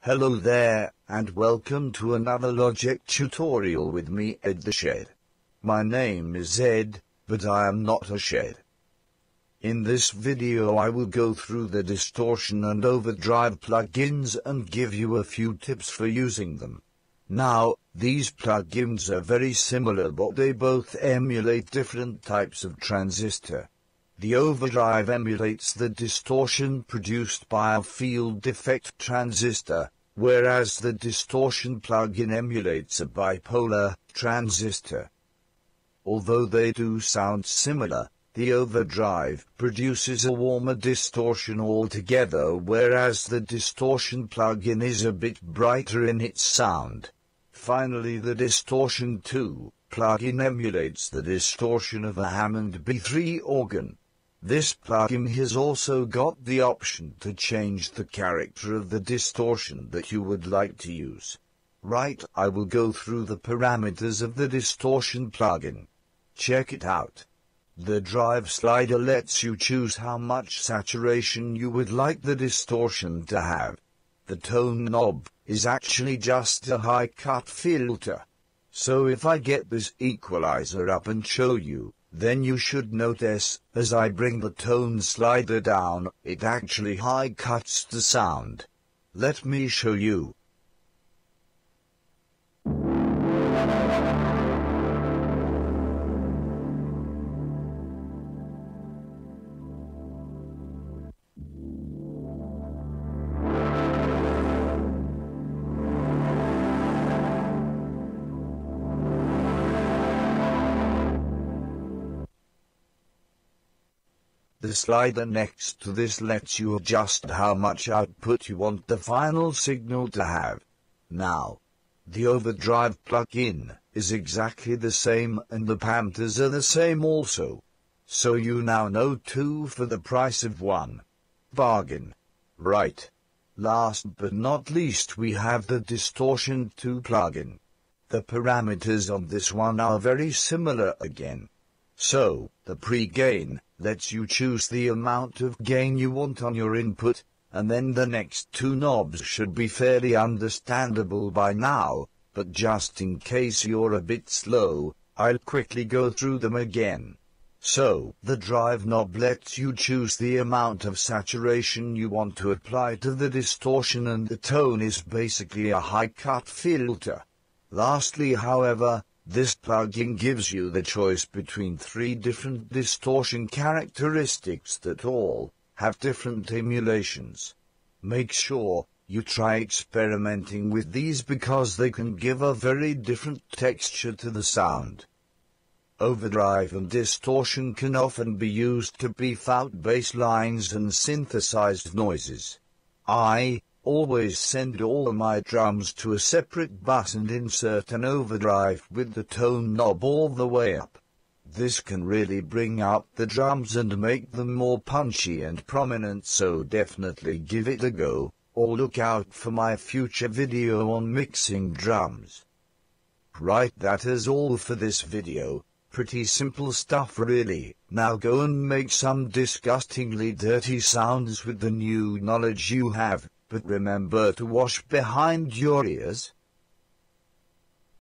Hello there, and welcome to another Logic tutorial with me, Ed the Shed. My name is Ed, but I am not a shed. In this video I will go through the Distortion and Overdrive plugins and give you a few tips for using them. Now, these plugins are very similar, but they both emulate different types of transistor. The Overdrive emulates the distortion produced by a field effect transistor, whereas the Distortion plugin emulates a bipolar transistor. Although they do sound similar, the Overdrive produces a warmer distortion altogether, whereas the Distortion plugin is a bit brighter in its sound. Finally, the Distortion 2 plugin emulates the distortion of a Hammond B3 organ. This plugin has also got the option to change the character of the distortion that you would like to use. Right, I will go through the parameters of the Distortion plugin. Check it out. The drive slider lets you choose how much saturation you would like the distortion to have. The tone knob is actually just a high-cut filter. So if I get this equalizer up and show you, then you should notice, as I bring the tone slider down, it actually high-cuts the sound. Let me show you. The slider next to this lets you adjust how much output you want the final signal to have. Now, the Overdrive plugin is exactly the same and the parameters are the same also. So you now know 2 for the price of 1. Bargain. Right. Last but not least, we have the Distortion 2 plugin. The parameters on this one are very similar again. So, the pre-gain lets you choose the amount of gain you want on your input, and then the next 2 knobs should be fairly understandable by now, but just in case you're a bit slow, I'll quickly go through them again. So, the drive knob lets you choose the amount of saturation you want to apply to the distortion, and the tone is basically a high-cut filter. Lastly, however, this plugin gives you the choice between 3 different distortion characteristics that all have different emulations. Make sure you try experimenting with these because they can give a very different texture to the sound. Overdrive and distortion can often be used to beef out bass lines and synthesized noises. I always send all my drums to a separate bus and insert an overdrive with the tone knob all the way up. This can really bring out the drums and make them more punchy and prominent, so definitely give it a go, or look out for my future video on mixing drums. Right, that is all for this video. Pretty simple stuff really. Now go and make some disgustingly dirty sounds with the new knowledge you have. But remember to wash behind your ears.